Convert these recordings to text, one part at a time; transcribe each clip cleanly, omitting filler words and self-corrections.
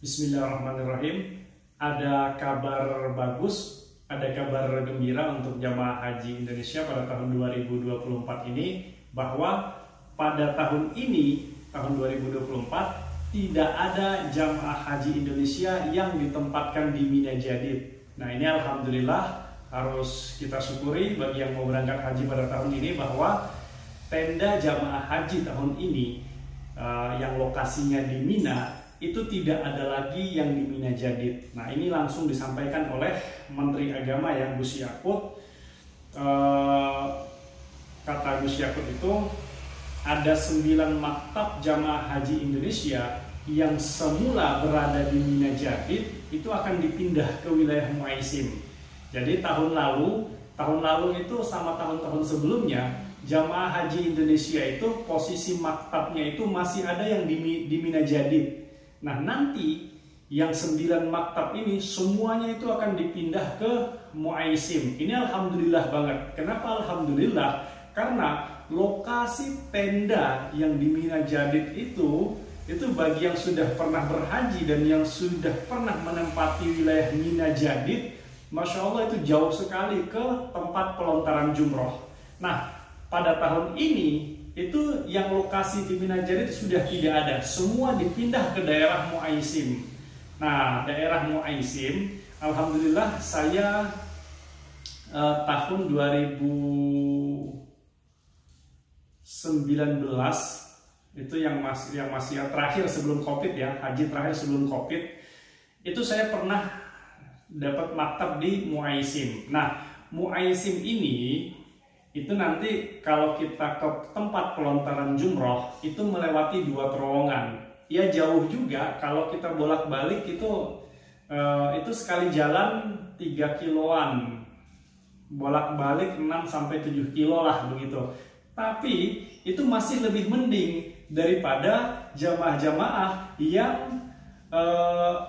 Bismillahirrahmanirrahim. Ada kabar bagus, ada kabar gembira untuk jamaah haji Indonesia pada tahun 2024 ini, bahwa pada tahun ini, tahun 2024, tidak ada jamaah haji Indonesia yang ditempatkan di Mina Jadid. Nah, ini alhamdulillah harus kita syukuri bagi yang mau berangkat haji pada tahun ini, bahwa tenda jamaah haji tahun ini yang lokasinya di Mina itu tidak ada lagi yang di Mina Jadid. Nah, ini langsung disampaikan oleh Menteri Agama ya, Gus Yakut. Kata Gus Yakut itu ada 9 maktab jamaah haji Indonesia yang semula berada di Mina Jadid itu akan dipindah ke wilayah Muaisim. Jadi tahun lalu itu sama tahun-tahun sebelumnya, jamaah haji Indonesia itu posisi maktabnya itu masih ada yang di Mina Jadid. Nah, nanti yang 9 maktab ini semuanya itu akan dipindah ke Muaisim. Ini alhamdulillah banget. Kenapa alhamdulillah? Karena lokasi tenda yang di Mina Jadid itu bagi yang sudah pernah berhaji dan yang sudah pernah menempati wilayah Mina Jadid, Masya Allah itu jauh sekali ke tempat pelontaran jumroh. Nah, pada tahun ini itu yang lokasi di Mina Jadid sudah tidak ada, semua dipindah ke daerah Muaisim. Nah, daerah Muaisim, alhamdulillah saya tahun 2019 itu yang masih terakhir sebelum Covid ya, haji terakhir sebelum Covid, itu saya pernah dapat maktab di Muaisim. Nah, Muaisim ini itu nanti kalau kita ke tempat pelontaran jumroh itu melewati 2 terowongan. Ya jauh juga, kalau kita bolak-balik itu sekali jalan 3 kiloan, bolak-balik 6-7 kilo lah begitu. Tapi itu masih lebih mending daripada jamaah-jamaah yang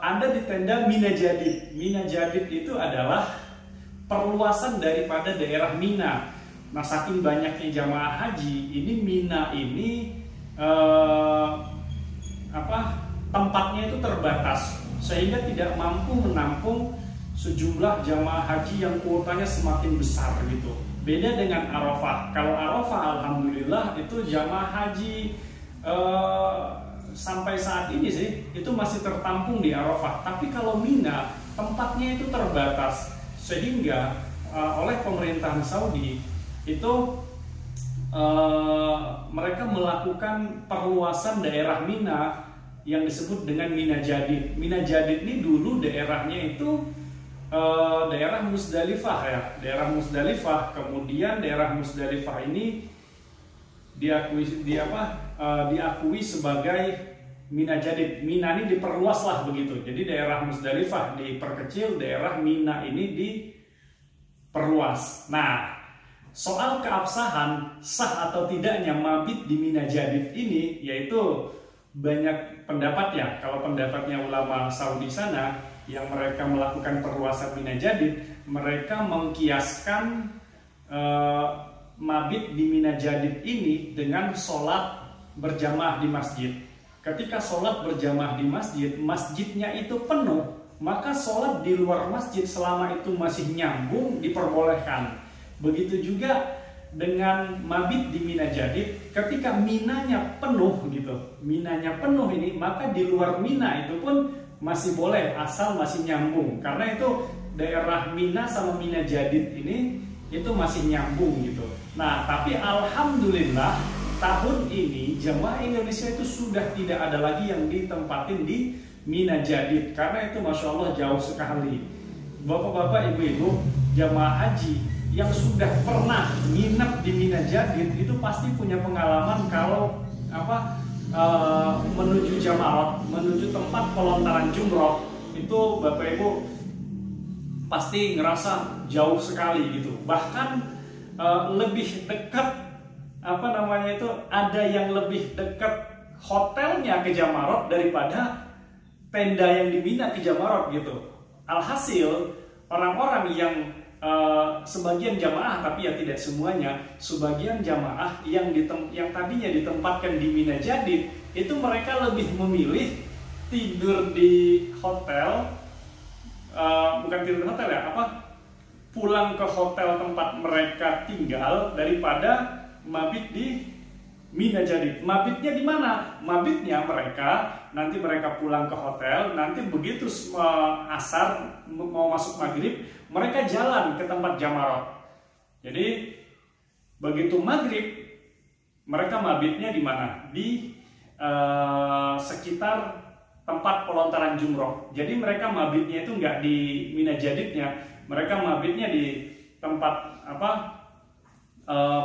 ada di tenda Mina Jadid. Mina Jadid itu adalah perluasan daripada daerah Mina. Nah, saking banyaknya jamaah haji, ini Mina ini tempatnya itu terbatas sehingga tidak mampu menampung sejumlah jamaah haji yang kuotanya semakin besar gitu. Beda dengan Arafah. Kalau Arafah alhamdulillah itu jamaah haji sampai saat ini sih itu masih tertampung di Arafah. Tapi kalau Mina tempatnya itu terbatas sehingga oleh pemerintahan Saudi itu mereka melakukan perluasan daerah Mina yang disebut dengan Mina Jadid. Mina Jadid ini dulu daerahnya itu daerah Musdalifah ya, daerah Musdalifah. Kemudian daerah Musdalifah ini diakui sebagai Mina Jadid. Mina ini diperluas lah begitu. Jadi daerah Musdalifah diperkecil, daerah Mina ini diperluas. Nah, soal keabsahan sah atau tidaknya mabit di Mina Jadid ini, yaitu banyak pendapat ya. Kalau pendapatnya ulama Saudi sana yang mereka melakukan perluasan Mina Jadid, mereka mengkiaskan mabit di Mina Jadid ini dengan sholat berjamaah di masjid. Ketika sholat berjamaah di masjid, masjidnya itu penuh, maka sholat di luar masjid selama itu masih nyambung diperbolehkan. Begitu juga dengan mabit di Mina Jadid, ketika Minanya penuh gitu, Minanya penuh ini, maka di luar Mina itu pun masih boleh asal masih nyambung, karena itu daerah Mina sama Mina Jadid ini itu masih nyambung gitu. Nah, tapi alhamdulillah tahun ini jemaah Indonesia itu sudah tidak ada lagi yang ditempatin di Mina Jadid, karena itu Masya Allah jauh sekali. Bapak-bapak, ibu-ibu, jemaah haji yang sudah pernah nginep di Mina Jadid itu pasti punya pengalaman kalau menuju jamaah, menuju tempat pelontaran jumroh itu Bapak Ibu pasti ngerasa jauh sekali gitu. Bahkan lebih dekat ada yang lebih dekat hotelnya ke Jamarot daripada tenda yang di Mina ke Jamarot gitu. Alhasil orang-orang yang sebagian jamaah, tapi ya tidak semuanya, sebagian jamaah yang tadinya ditempatkan di Mina Jadid itu mereka lebih memilih tidur di hotel, bukan tidur di hotel ya, pulang ke hotel tempat mereka tinggal daripada mabit di Mina Jadid. Mabitnya di mana? Mabitnya nanti mereka pulang ke hotel, nanti begitu asar mau masuk maghrib, mereka jalan ke tempat Jamarot. Jadi begitu maghrib, mereka mabitnya di mana? Di sekitar tempat pelontaran jumroh. Jadi mereka mabitnya itu nggak di Mina Jadidnya, mereka mabitnya di tempat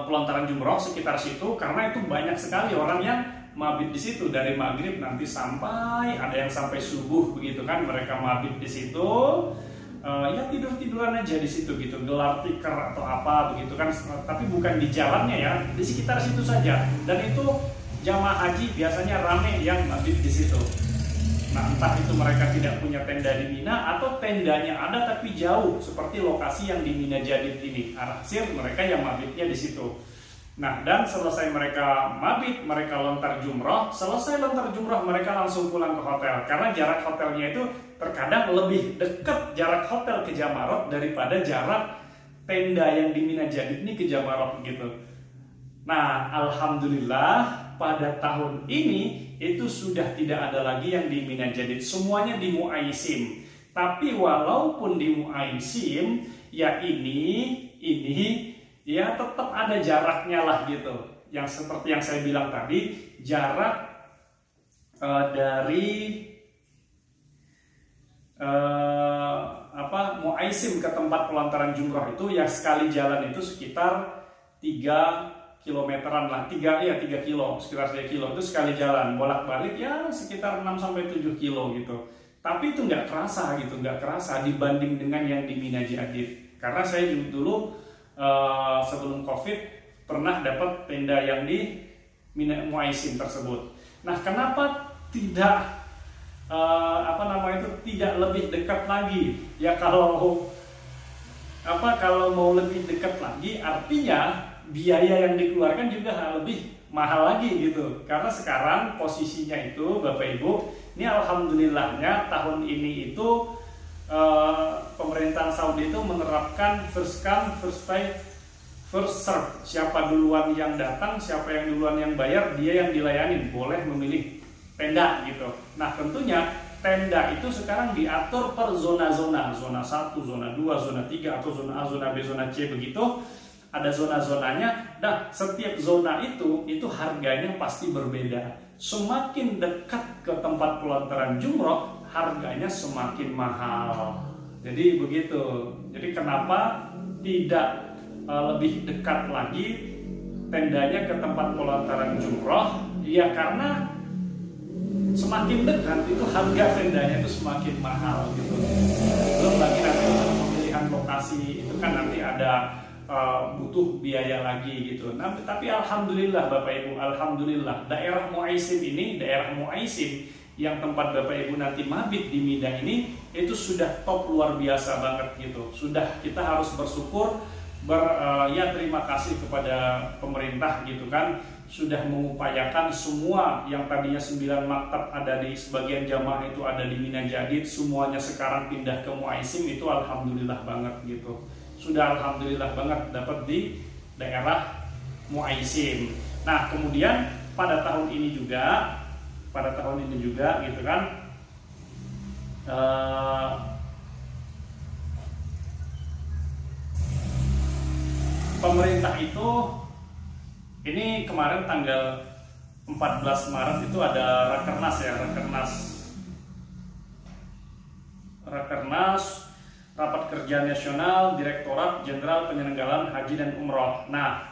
pelontaran jumroh sekitar situ, karena itu banyak sekali orang yang mabit di situ dari maghrib nanti sampai ada yang sampai subuh begitu kan, mereka mabit di situ. Ya tidur-tiduran aja di situ gitu, gelar tikar atau apa begitu kan, tapi bukan di jalannya ya, di sekitar situ saja. Dan itu jamaah haji biasanya rame yang mabit di situ. Nah, entah itu mereka tidak punya tenda di Mina atau tendanya ada tapi jauh, seperti lokasi yang di Mina Jadid ini. Alhasil mereka yang mabitnya di situ. Nah, dan selesai mereka mabit, mereka lontar jumroh. Selesai lontar jumroh, mereka langsung pulang ke hotel. Karena jarak hotelnya itu terkadang lebih dekat jarak hotel ke Jamarot daripada jarak tenda yang di Mina Jadid ini ke Jamarot gitu. Nah, alhamdulillah pada tahun ini itu sudah tidak ada lagi yang di Mina Jadid, semuanya di Muaisim. Tapi walaupun di Muaisim, ya ini ya tetap ada jaraknya lah gitu. Yang seperti yang saya bilang tadi, jarak dari Muaisim ke tempat pelontaran jumroh itu ya sekali jalan itu sekitar 3 kilometeran lah, 3 kilo, sekitar 3 kilo itu sekali jalan, bolak-balik ya sekitar 6-7 kilo gitu. Tapi itu nggak kerasa gitu, nggak kerasa dibanding dengan yang di Mina Jadid. Karena saya dulu sebelum Covid pernah dapat tenda yang di Mina Muaisim tersebut. Nah, kenapa tidak tidak lebih dekat lagi? Ya kalau mau lebih dekat lagi, artinya biaya yang dikeluarkan juga lebih mahal lagi gitu. Karena sekarang posisinya itu Bapak Ibu, ini alhamdulillahnya tahun ini itu pemerintahan Saudi itu menerapkan first come, first pay, first serve. Siapa duluan yang datang, siapa yang duluan yang bayar, dia yang dilayani, boleh memilih tenda gitu. Nah, tentunya tenda itu sekarang diatur per zona-zona, zona 1, zona 2, zona 3, atau zona A, zona B, zona C begitu. Ada zona-zonanya. Nah, setiap zona itu harganya pasti berbeda. Semakin dekat ke tempat pelontaran jumroh, harganya semakin mahal. Jadi begitu. Jadi kenapa tidak lebih dekat lagi tendanya ke tempat pelontaran jumroh? Ya karena semakin dekat itu harga tendanya itu semakin mahal gitu. Belum lagi nanti untuk pemilihan lokasi itu kan nanti ada butuh biaya lagi gitu. Nah, tapi alhamdulillah Bapak Ibu, alhamdulillah daerah Muaisim ini, daerah Muaisim yang tempat Bapak Ibu nanti mabit di Mina ini itu sudah top luar biasa banget gitu. Sudah, kita harus bersyukur, terima kasih kepada pemerintah gitu kan, sudah mengupayakan semua yang tadinya 9 maktab ada di sebagian jamaah itu ada di Mina Jadid, semuanya sekarang pindah ke Muaisim. Itu alhamdulillah banget gitu. Sudah alhamdulillah banget dapat di daerah Muaisim. Nah, kemudian pada tahun ini juga gitu kan, pemerintah itu ini kemarin tanggal 14 Maret itu ada Rakernas ya, Rakernas Rapat Kerja Nasional Direktorat Jenderal Penyelenggaraan Haji dan Umroh. Nah,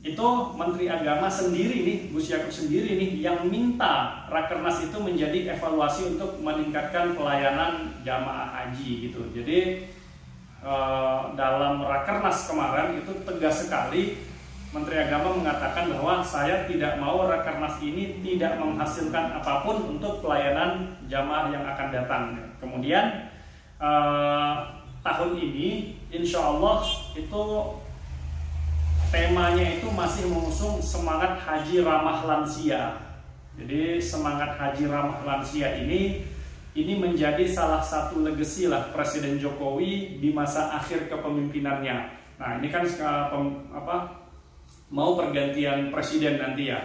itu Menteri Agama sendiri nih, Gus Yakub sendiri nih yang minta Rakernas itu menjadi evaluasi untuk meningkatkan pelayanan jamaah haji gitu. Jadi dalam Rakernas kemarin itu tegas sekali Menteri Agama mengatakan bahwa saya tidak mau Rakernas ini tidak menghasilkan apapun untuk pelayanan jamaah yang akan datang. Kemudian tahun ini insya Allah itu temanya itu masih mengusung semangat haji ramah lansia. Jadi semangat haji ramah lansia ini menjadi salah satu legacy lah Presiden Jokowi di masa akhir kepemimpinannya. Nah ini kan mau pergantian presiden nanti ya.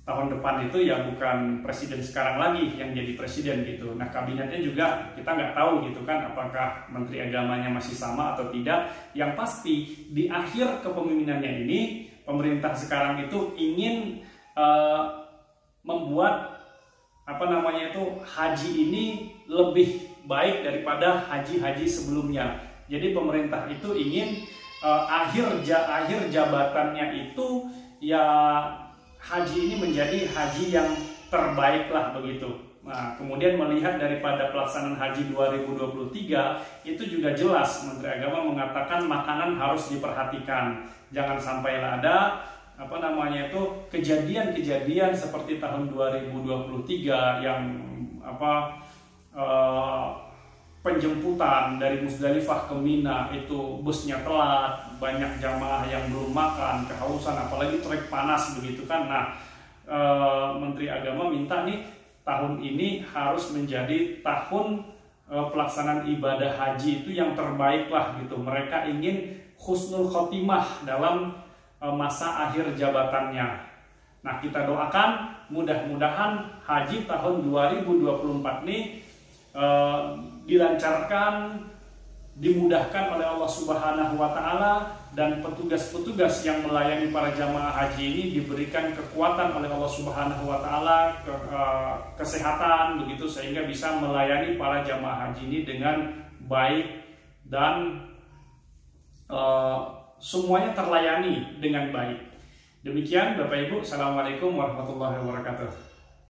Tahun depan itu ya bukan presiden sekarang lagi yang jadi presiden gitu. Nah kabinetnya juga kita nggak tahu gitu kan, apakah menteri agamanya masih sama atau tidak. Yang pasti di akhir kepemimpinannya ini pemerintah sekarang itu ingin membuat haji ini lebih baik daripada haji-haji sebelumnya. Jadi pemerintah itu ingin akhir jabatannya itu ya haji ini menjadi haji yang terbaik lah begitu. Nah, kemudian melihat daripada pelaksanaan haji 2023 itu juga jelas Menteri Agama mengatakan makanan harus diperhatikan. Jangan sampailah ada kejadian-kejadian seperti tahun 2023 yang penjemputan dari Musdalifah ke Mina itu busnya telat, banyak jamaah yang belum makan, kehausan, apalagi terik panas begitu kan. Nah, Menteri Agama minta nih tahun ini harus menjadi tahun pelaksanaan ibadah haji itu yang terbaik lah gitu. Mereka ingin husnul khotimah dalam masa akhir jabatannya. Nah kita doakan mudah-mudahan haji tahun 2024 ini dilancarkan, dimudahkan oleh Allah Subhanahu wa Ta'ala, dan petugas-petugas yang melayani para jamaah haji ini diberikan kekuatan oleh Allah Subhanahu wa Ta'ala, kesehatan begitu, sehingga bisa melayani para jamaah haji ini dengan baik dan semuanya terlayani dengan baik. Demikian Bapak Ibu, Assalamualaikum warahmatullahi wabarakatuh.